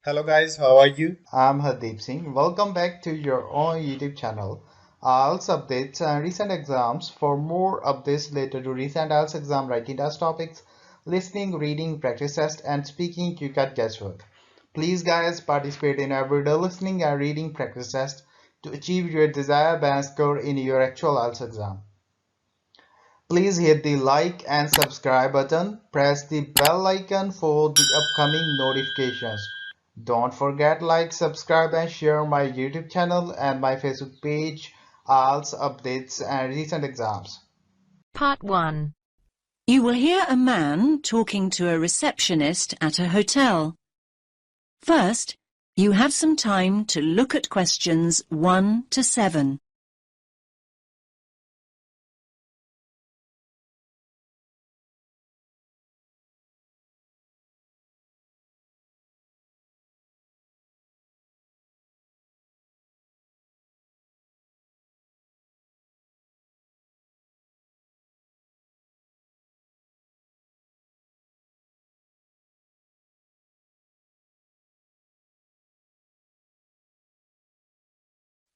Hello guys, how are you? I'm Hardeep Singh. Welcome back to your own YouTube channel. IELTS updates and recent exams. For more updates related to recent IELTS exam writing test topics, listening, reading, practice test, and speaking, you got guesswork. Please, guys, participate in everyday listening and reading practice test to achieve your desired band score in your actual IELTS exam. Please hit the like and subscribe button. Press the bell icon for the upcoming notifications. Don't forget like, subscribe and share my YouTube channel and my Facebook page, IELTS updates and recent exams. Part 1. You will hear a man talking to a receptionist at a hotel. First, you have some time to look at questions 1 to 7.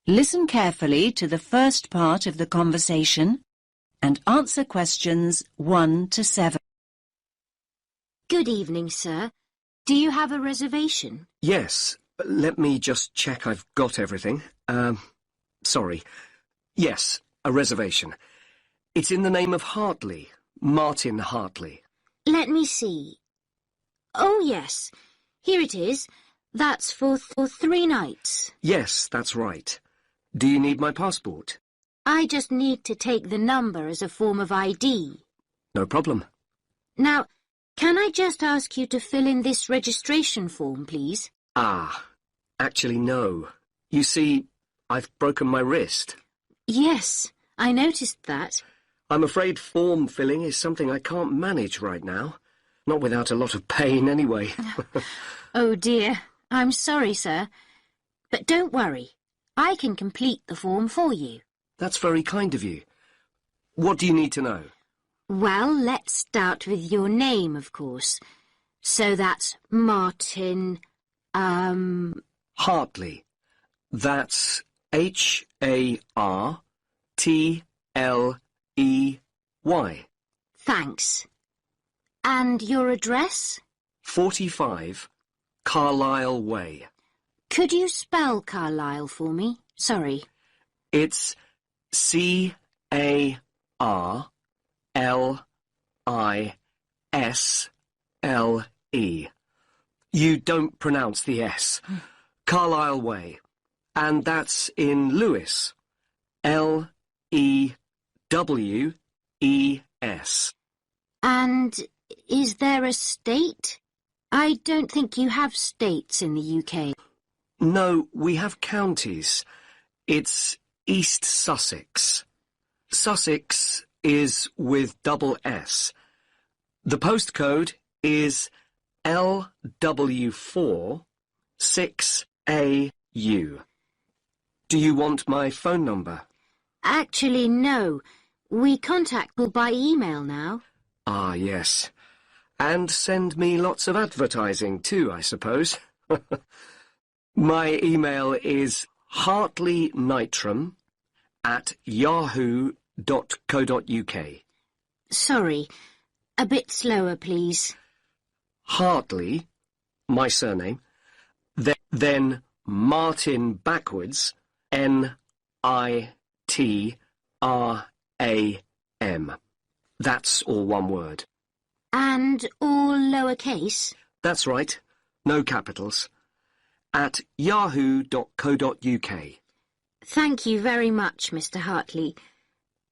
Listen carefully to the first part of the conversation and answer questions 1 to 7. Good evening, sir. Do you have a reservation? Yes, let me just check I've got everything. Sorry. Yes, a reservation. It's in the name of Hartley, Martin Hartley. Let me see. Oh, yes. Here it is. That's for 3 nights. Yes, that's right. Do you need my passport? I just need to take the number as a form of ID. No problem. Now, can I just ask you to fill in this registration form, please? Actually, no. You see, I've broken my wrist. Yes, I noticed that. I'm afraid form filling is something I can't manage right now. Not without a lot of pain, anyway. Oh, dear. I'm sorry, sir. But don't worry. I can complete the form for you. That's very kind of you. What do you need to know? Well, let's start with your name, of course. So that's Martin, Hartley. That's Hartley. Thanks. And your address? 45 Carlisle Way. Could you spell Carlisle for me? Sorry. It's Carlisle. You don't pronounce the S. Carlisle Way. And that's in Lewes. Lewes. And is there a state? I don't think you have states in the UK. No, we have counties. It's East Sussex. Sussex is with double S. The postcode is LW4 6AU. Do you want my phone number? Actually, no. We contact people by email now. Ah, yes. And send me lots of advertising too, I suppose. My email is hartleynitram@yahoo.co.uk. Sorry. A bit slower, please. Hartley, my surname, then Martin backwards, NITRAM. That's all one word. And all lowercase? That's right. No capitals. At yahoo.co.uk. Thank you very much, Mr. Hartley.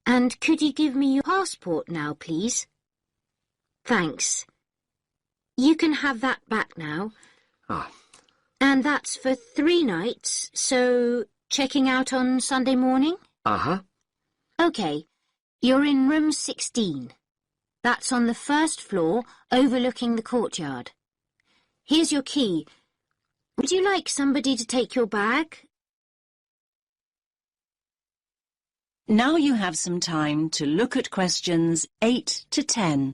And could you give me your passport now, please? Thanks. You can have that back now. And that's for 3 nights, so checking out on Sunday morning? OK. You're in room 16. That's on the first floor, overlooking the courtyard. Here's your key. Would you like somebody to take your bag? Now you have some time to look at questions 8 to 10.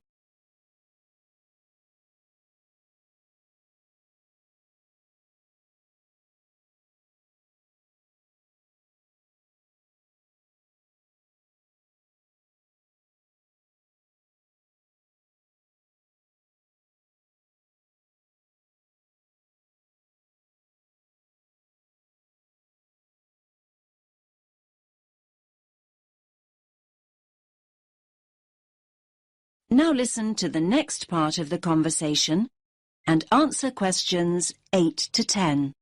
Now listen to the next part of the conversation and answer questions 8 to 10.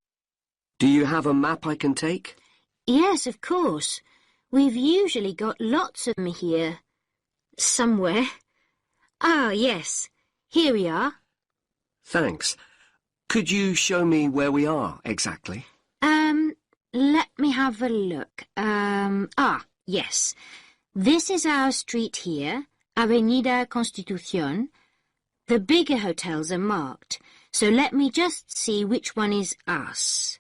Do you have a map I can take? Yes, of course. We've usually got lots of them here. Somewhere. Ah, yes. Here we are. Thanks. Could you show me where we are exactly? Let me have a look. Yes. This is our street here, Avenida Constitución. The bigger hotels are marked, so let me just see which one is us.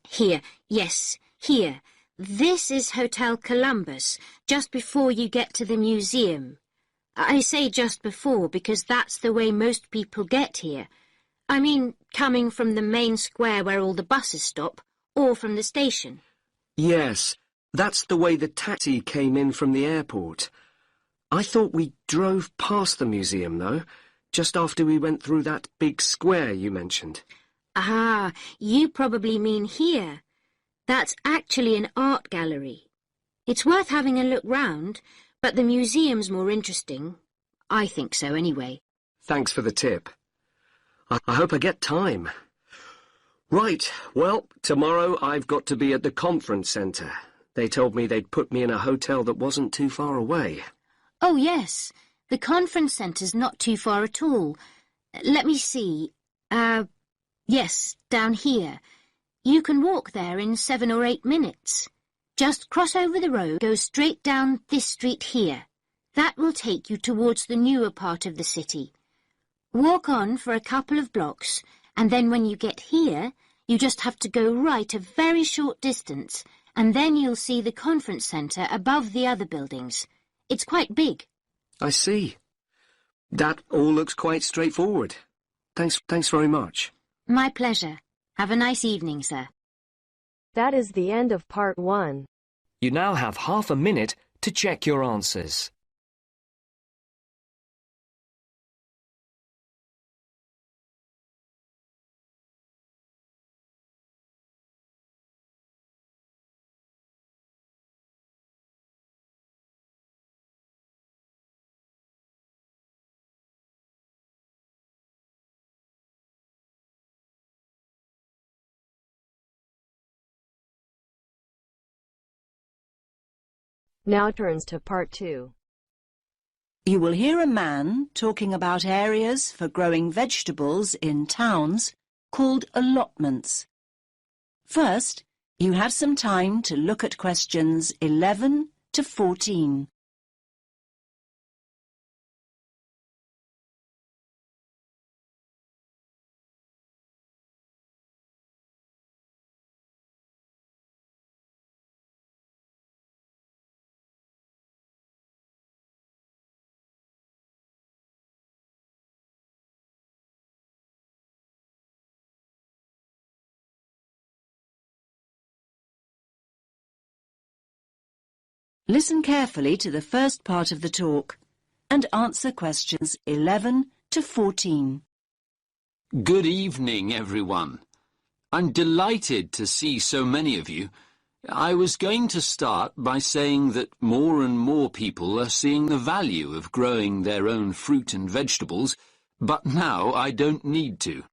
Here. Yes, here. This is Hotel Columbus, just before you get to the museum. I say just before because that's the way most people get here. I mean, coming from the main square where all the buses stop, or from the station. Yes, that's the way the taxi came in from the airport. I thought we drove past the museum, though, just after we went through that big square you mentioned. Ah, you probably mean here. That's actually an art gallery. It's worth having a look round, but the museum's more interesting. I think so, anyway. Thanks for the tip. I hope I get time. Right, well, tomorrow I've got to be at the conference centre. They told me they'd put me in a hotel that wasn't too far away. Oh, yes. The conference centre's not too far at all. Let me see. Yes, down here. You can walk there in 7 or 8 minutes. Just cross over the road, go straight down this street here. That will take you towards the newer part of the city. Walk on for a couple of blocks, and then when you get here, you just have to go right a very short distance, and then you'll see the conference centre above the other buildings. It's quite big. I see. That all looks quite straightforward. Thanks very much. My pleasure. Have a nice evening, sir. That is the end of part 1. You now have half a minute to check your answers. Now turns to part 2. You will hear a man talking about areas for growing vegetables in towns called allotments. First, you have some time to look at questions 11 to 14. Listen carefully to the first part of the talk and answer questions 11 to 14. Good evening, everyone. I'm delighted to see so many of you. I was going to start by saying that more and more people are seeing the value of growing their own fruit and vegetables, but now I don't need to.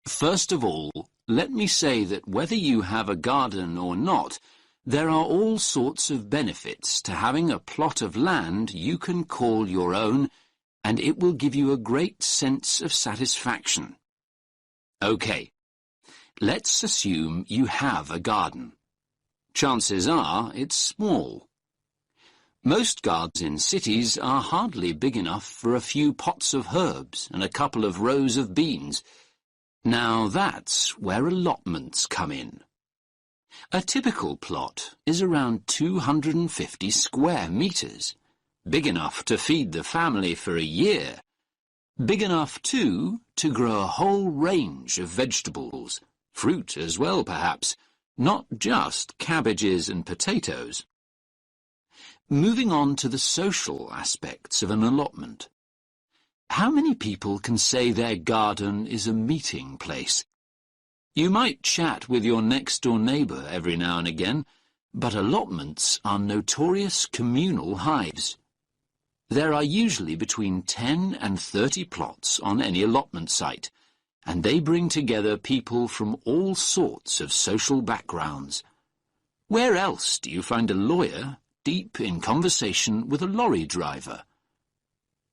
First of all, let me say that whether you have a garden or not, there are all sorts of benefits to having a plot of land you can call your own, and it will give you a great sense of satisfaction. OK, let's assume you have a garden. Chances are it's small. Most gardens in cities are hardly big enough for a few pots of herbs and a couple of rows of beans. Now that's where allotments come in. A typical plot is around 250 square metres, big enough to feed the family for a year. Big enough, too, to grow a whole range of vegetables, fruit as well, perhaps, not just cabbages and potatoes. Moving on to the social aspects of an allotment. How many people can say their garden is a meeting place? You might chat with your next-door neighbour every now and again, but allotments are notorious communal hives. There are usually between 10 and 30 plots on any allotment site, and they bring together people from all sorts of social backgrounds. Where else do you find a lawyer deep in conversation with a lorry driver?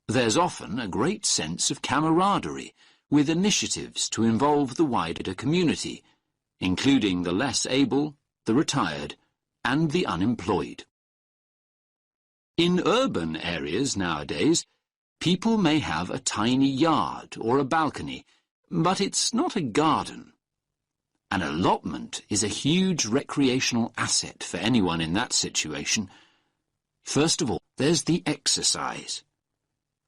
There's often a great sense of camaraderie, with initiatives to involve the wider community, including the less able, the retired, and the unemployed. In urban areas nowadays, people may have a tiny yard or a balcony, but it's not a garden. An allotment is a huge recreational asset for anyone in that situation. First of all, there's the exercise.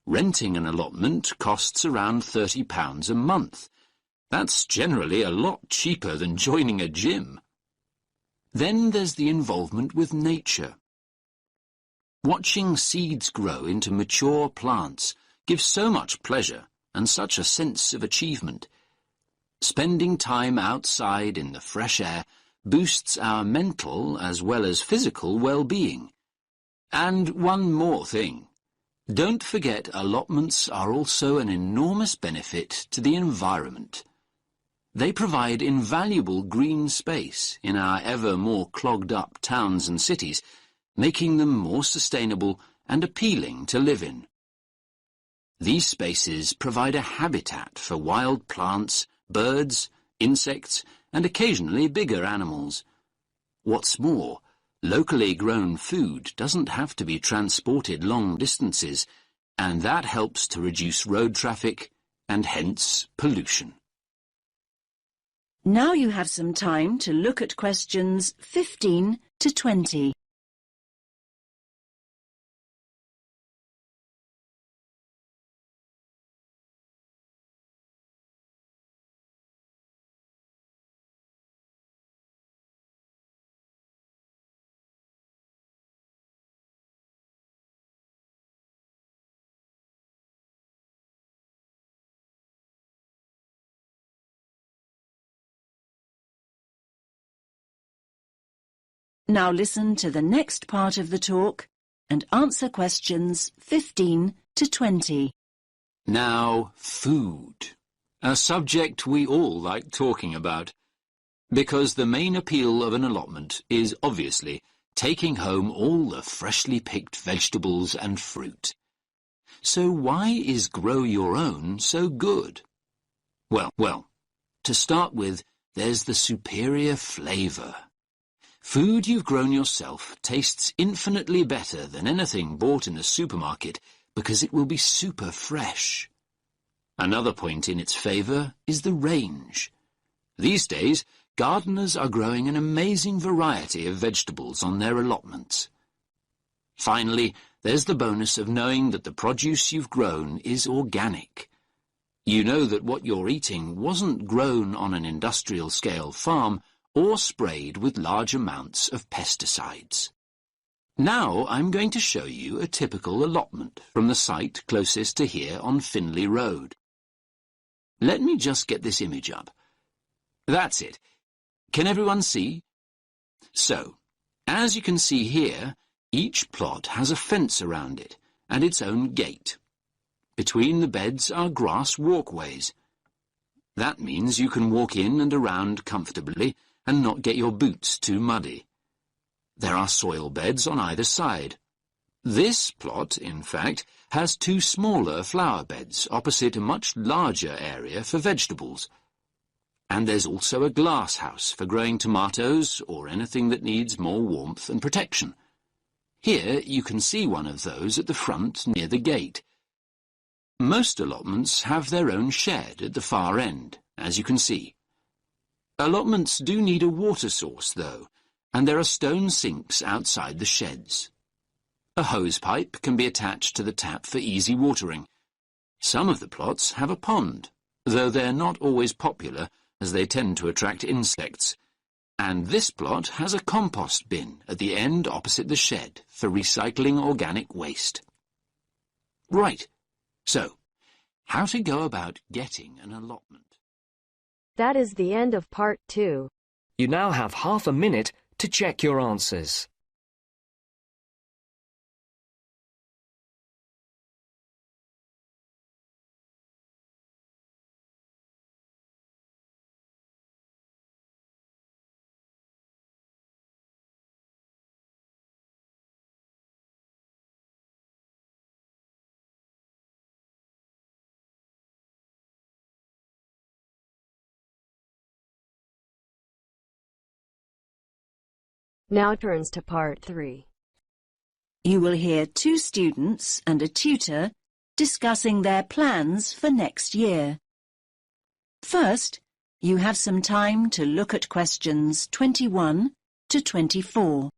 Renting an allotment costs around £30 a month. That's generally a lot cheaper than joining a gym. Then there's the involvement with nature. Watching seeds grow into mature plants gives so much pleasure and such a sense of achievement. Spending time outside in the fresh air boosts our mental as well as physical well-being. And one more thing. Don't forget allotments are also an enormous benefit to the environment. They provide invaluable green space in our ever more clogged-up towns and cities, making them more sustainable and appealing to live in. These spaces provide a habitat for wild plants, birds, insects, and occasionally bigger animals. What's more, locally grown food doesn't have to be transported long distances, and that helps to reduce road traffic and hence pollution. Now you have some time to look at questions 15 to 20. Now listen to the next part of the talk and answer questions 15 to 20. Now, food. A subject we all like talking about, because the main appeal of an allotment is obviously taking home all the freshly picked vegetables and fruit. So why is Grow Your Own so good? Well, to start with, there's the superior flavour. Food you've grown yourself tastes infinitely better than anything bought in the supermarket because it will be super fresh. Another point in its favour is the range. These days, gardeners are growing an amazing variety of vegetables on their allotments. Finally, there's the bonus of knowing that the produce you've grown is organic. You know that what you're eating wasn't grown on an industrial-scale farm or sprayed with large amounts of pesticides. Now I'm going to show you a typical allotment from the site closest to here on Finley Road. Let me just get this image up. That's it. Can everyone see? So, as you can see here, each plot has a fence around it and its own gate. Between the beds are grass walkways. That means you can walk in and around comfortably and not get your boots too muddy. There are soil beds on either side. This plot, in fact, has two smaller flower beds opposite a much larger area for vegetables. And there's also a glass house for growing tomatoes or anything that needs more warmth and protection. Here you can see one of those at the front near the gate. Most allotments have their own shed at the far end, as you can see. Allotments do need a water source, though, and there are stone sinks outside the sheds. A hose pipe can be attached to the tap for easy watering. Some of the plots have a pond, though they're not always popular as they tend to attract insects. And this plot has a compost bin at the end opposite the shed for recycling organic waste. Right, so, how to go about getting an allotment? That is the end of part 2. You now have half a minute to check your answers. Now turns to part 3. You will hear 2 students and a tutor discussing their plans for next year. First, you have some time to look at questions 21 to 24.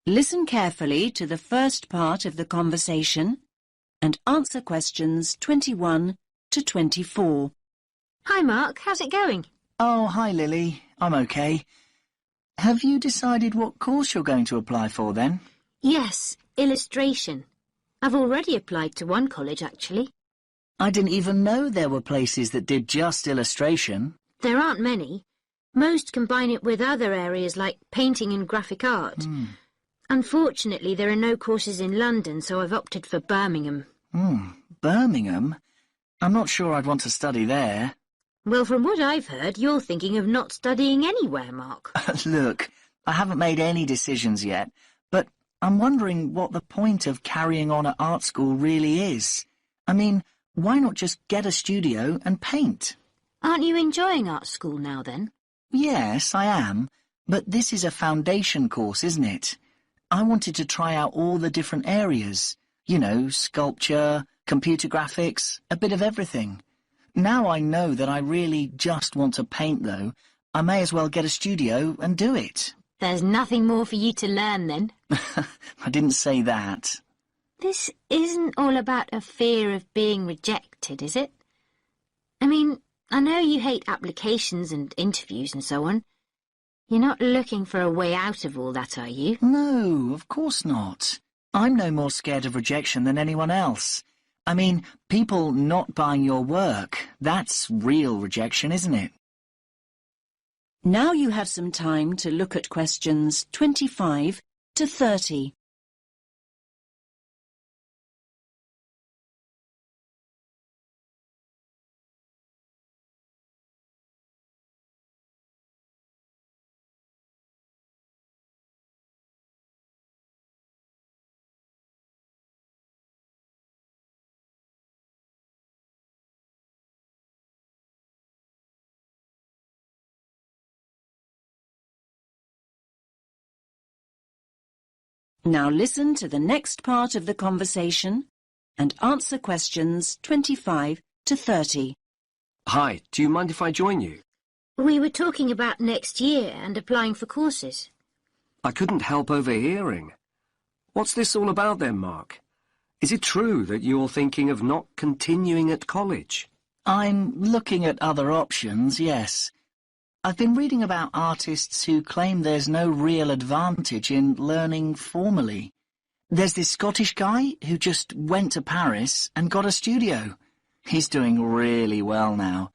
Listen carefully to the first part of the conversation and answer questions 21 to 24. Hi, Mark. How's it going? Oh, hi, Lily. I'm okay. Have you decided what course you're going to apply for, then? Yes, illustration. I've already applied to one college, actually. I didn't even know there were places that did just illustration. There aren't many. Most combine it with other areas like painting and graphic art. Unfortunately, there are no courses in London, so I've opted for Birmingham. Birmingham? I'm not sure I'd want to study there. Well, from what I've heard, you're thinking of not studying anywhere, Mark. Look, I haven't made any decisions yet, but I'm wondering what the point of carrying on at art school really is. I mean, why not just get a studio and paint? Aren't you enjoying art school now, then? Yes, I am, but this is a foundation course, isn't it? I wanted to try out all the different areas. You know, sculpture, computer graphics, a bit of everything. Now I know that I really just want to paint, though. I may as well get a studio and do it. There's nothing more for you to learn, then. I didn't say that. This isn't all about a fear of being rejected, is it? I mean, I know you hate applications and interviews and so on. You're not looking for a way out of all that, are you? No, of course not. I'm no more scared of rejection than anyone else. I mean, people not buying your work, that's real rejection, isn't it? Now you have some time to look at questions 25 to 30. Now listen to the next part of the conversation and answer questions 25 to 30. Hi, do you mind if I join you? We were talking about next year and applying for courses. I couldn't help overhearing. What's this all about then, Mark? Is it true that you're thinking of not continuing at college? I'm looking at other options, yes. I've been reading about artists who claim there's no real advantage in learning formally. There's this Scottish guy who just went to Paris and got a studio. He's doing really well now.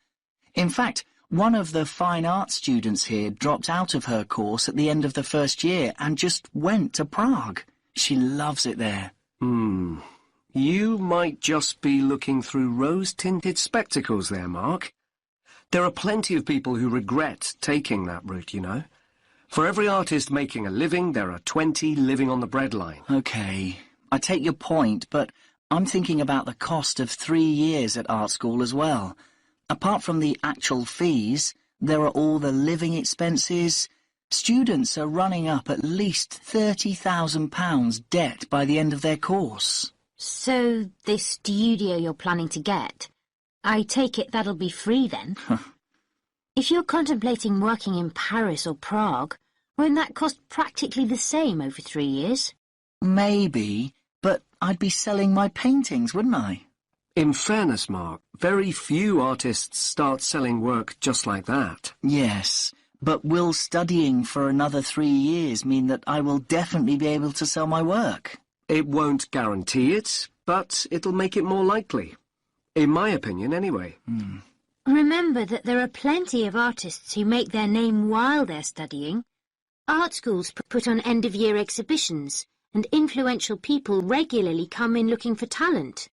In fact, one of the fine arts students here dropped out of her course at the end of the first year and just went to Prague. She loves it there. You might just be looking through rose-tinted spectacles there, Mark. There are plenty of people who regret taking that route, you know. For every artist making a living, there are 20 living on the breadline. Okay, I take your point, but I'm thinking about the cost of 3 years at art school as well. Apart from the actual fees, there are all the living expenses. Students are running up at least £30,000 debt by the end of their course. So, this studio you're planning to get, I take it that'll be free then? If you're contemplating working in Paris or Prague, won't that cost practically the same over 3 years? Maybe, but I'd be selling my paintings, wouldn't I? In fairness, Mark, very few artists start selling work just like that. Yes, but will studying for another 3 years mean that I will definitely be able to sell my work? It won't guarantee it, but it'll make it more likely. In my opinion, anyway. Remember that there are plenty of artists who make their name while they're studying. Art schools put on end-of-year exhibitions, and influential people regularly come in looking for talent.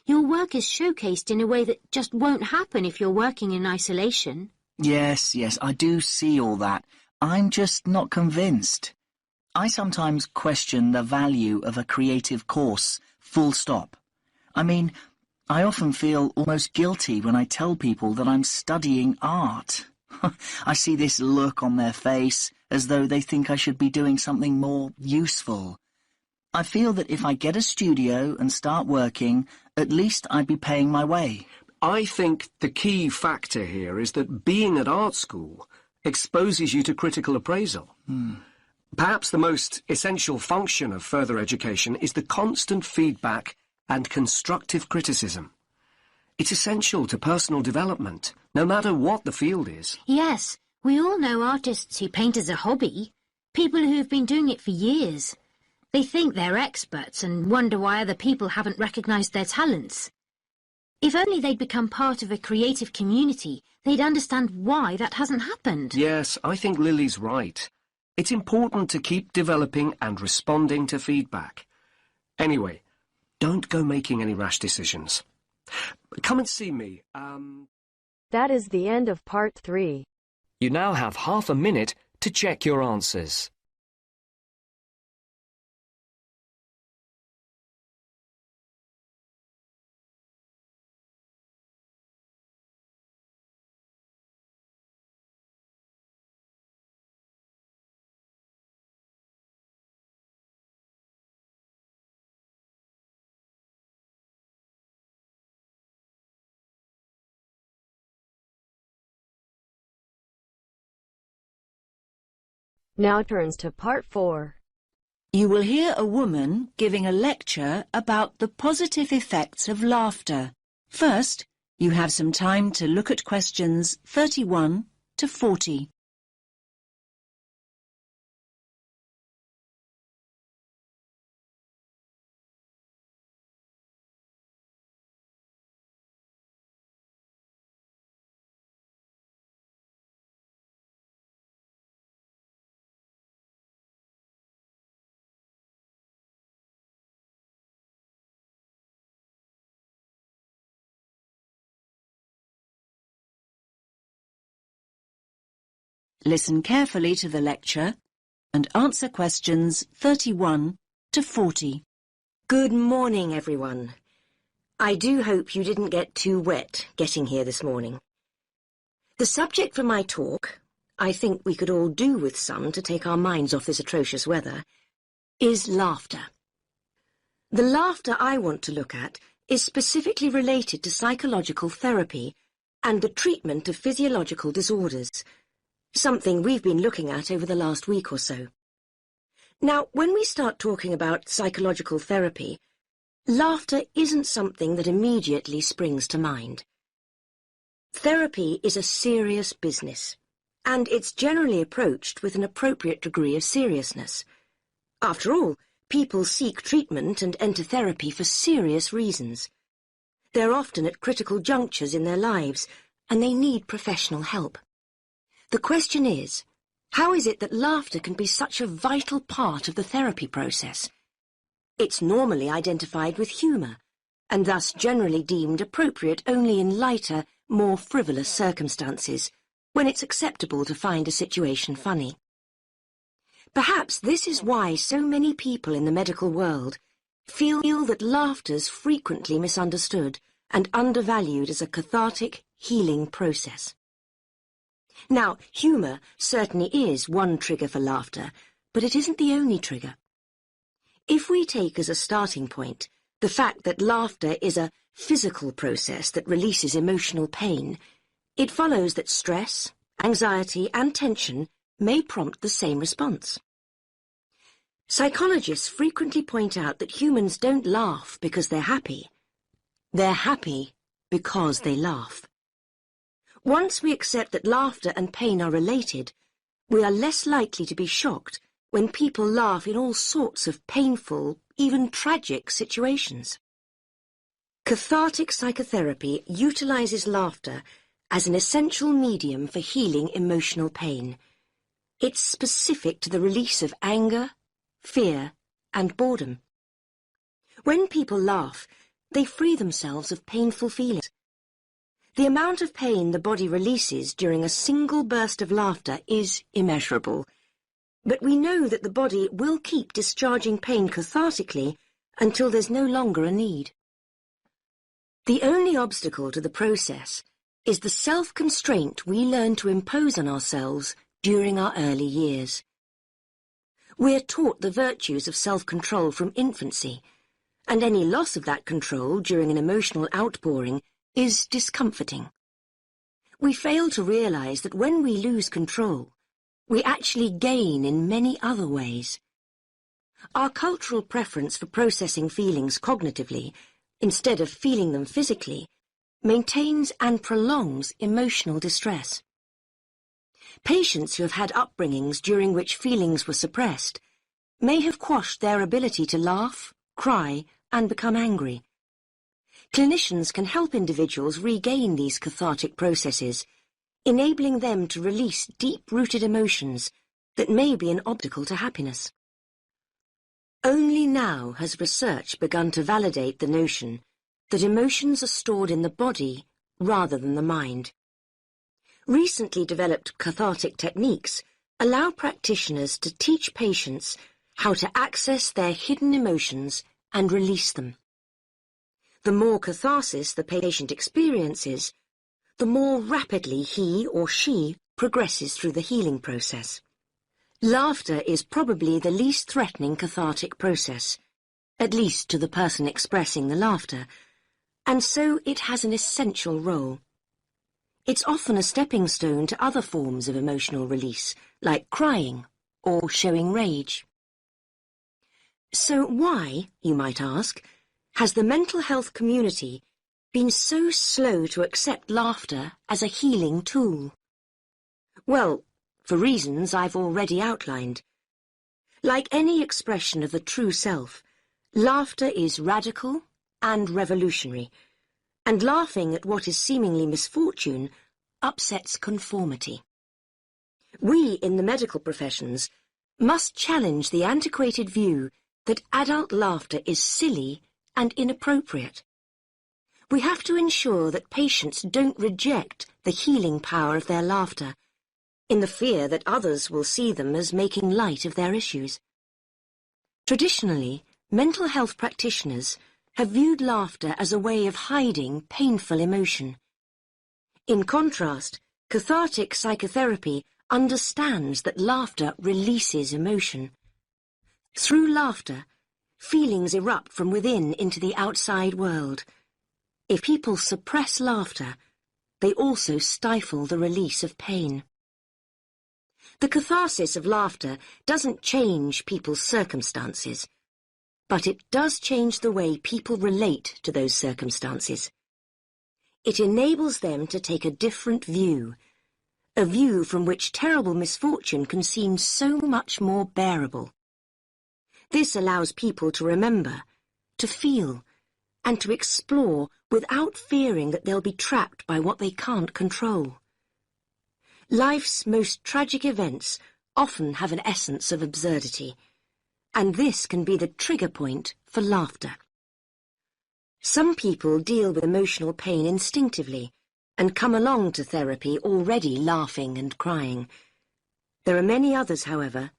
Your work is showcased in a way that just won't happen if you're working in isolation. Yes, I do see all that. I'm just not convinced. I sometimes question the value of a creative course, full stop. I mean, I often feel almost guilty when I tell people that I'm studying art. I see this look on their face, as though they think I should be doing something more useful. I feel that if I get a studio and start working, at least I'd be paying my way. I think the key factor here is that being at art school exposes you to critical appraisal. Perhaps the most essential function of further education is the constant feedback and constructive criticism. It's essential to personal development, no matter what the field is. Yes, we all know artists who paint as a hobby, people who've been doing it for years. They think they're experts and wonder why other people haven't recognised their talents. If only they'd become part of a creative community, they'd understand why that hasn't happened. Yes, I think Lily's right. It's important to keep developing and responding to feedback. Anyway, don't go making any rash decisions. Come and see me. That is the end of part 3. You now have half a minute to check your answers. Now turns to part 4. You will hear a woman giving a lecture about the positive effects of laughter. First, you have some time to look at questions 31 to 40. Listen carefully to the lecture and answer questions 31 to 40. Good morning, everyone. I do hope you didn't get too wet getting here this morning. The subject for my talk, I think we could all do with some to take our minds off this atrocious weather, is laughter. The laughter I want to look at is specifically related to psychological therapy and the treatment of physiological disorders, something we've been looking at over the last week or so. Now, when we start talking about psychological therapy, laughter isn't something that immediately springs to mind. Therapy is a serious business, and it's generally approached with an appropriate degree of seriousness. After all, people seek treatment and enter therapy for serious reasons. They're often at critical junctures in their lives, and they need professional help. The question is, how is it that laughter can be such a vital part of the therapy process? It's normally identified with humour, and thus generally deemed appropriate only in lighter, more frivolous circumstances, when it's acceptable to find a situation funny. Perhaps this is why so many people in the medical world feel that laughter's frequently misunderstood and undervalued as a cathartic, healing process. Now, humour certainly is one trigger for laughter, but it isn't the only trigger. If we take as a starting point the fact that laughter is a physical process that releases emotional pain, it follows that stress, anxiety and tension may prompt the same response. Psychologists frequently point out that humans don't laugh because they're happy. They're happy because they laugh. Once we accept that laughter and pain are related, we are less likely to be shocked when people laugh in all sorts of painful, even tragic situations. Cathartic psychotherapy utilizes laughter as an essential medium for healing emotional pain. It's specific to the release of anger, fear, and boredom. When people laugh, they free themselves of painful feelings. The amount of pain the body releases during a single burst of laughter is immeasurable, but we know that the body will keep discharging pain cathartically until there's no longer a need. The only obstacle to the process is the self-constraint we learn to impose on ourselves during our early years. We're taught the virtues of self-control from infancy, and any loss of that control during an emotional outpouring is discomforting. We fail to realize that when we lose control, we actually gain in many other ways. Our cultural preference for processing feelings cognitively, instead of feeling them physically, maintains and prolongs emotional distress. Patients who have had upbringings during which feelings were suppressed may have quashed their ability to laugh, cry, and become angry. Clinicians can help individuals regain these cathartic processes, enabling them to release deep-rooted emotions that may be an obstacle to happiness. Only now has research begun to validate the notion that emotions are stored in the body rather than the mind. Recently developed cathartic techniques allow practitioners to teach patients how to access their hidden emotions and release them. The more catharsis the patient experiences, the more rapidly he or she progresses through the healing process. Laughter is probably the least threatening cathartic process, at least to the person expressing the laughter, and so it has an essential role. It's often a stepping stone to other forms of emotional release, like crying or showing rage. So why, you might ask, has the mental health community been so slow to accept laughter as a healing tool? Well, for reasons I've already outlined. Like any expression of the true self, laughter is radical and revolutionary, and laughing at what is seemingly misfortune upsets conformity. We in the medical professions must challenge the antiquated view that adult laughter is silly and inappropriate. We have to ensure that patients don't reject the healing power of their laughter, in the fear that others will see them as making light of their issues. Traditionally, mental health practitioners have viewed laughter as a way of hiding painful emotion. In contrast, cathartic psychotherapy understands that laughter releases emotion. Through laughter, feelings erupt from within into the outside world. If people suppress laughter, they also stifle the release of pain. The catharsis of laughter doesn't change people's circumstances, but it does change the way people relate to those circumstances. It enables them to take a different view, a view from which terrible misfortune can seem so much more bearable. This allows people to remember, to feel, and to explore without fearing that they'll be trapped by what they can't control. Life's most tragic events often have an essence of absurdity, and this can be the trigger point for laughter. Some people deal with emotional pain instinctively and come along to therapy already laughing and crying. There are many others, however,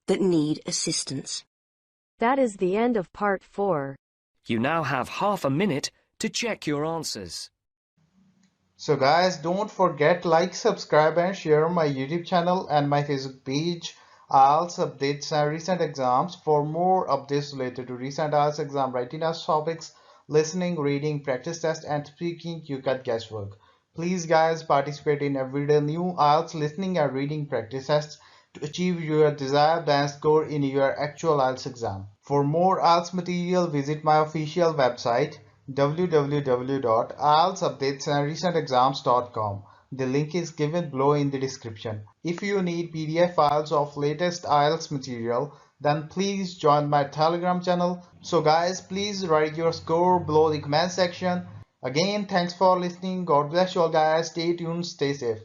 that need assistance. That is the end of part 4. You now have half a minute to check your answers. So guys, don't forget like, subscribe and share my YouTube channel and my Facebook page. IELTS updates and recent exams. For more updates related to recent IELTS exam writing test topics, listening, reading, practice test and speaking, you got guesswork. Please guys, participate in everyday new IELTS listening and reading practice tests to achieve your desired band score in your actual IELTS exam. For more IELTS material, visit my official website www.ieltsupdatesandrecentexams.com. The link is given below in the description. If you need PDF files of latest IELTS material, then please join my Telegram channel. So guys, please write your score below the comment section. Again, thanks for listening. God bless you all guys. Stay tuned, stay safe.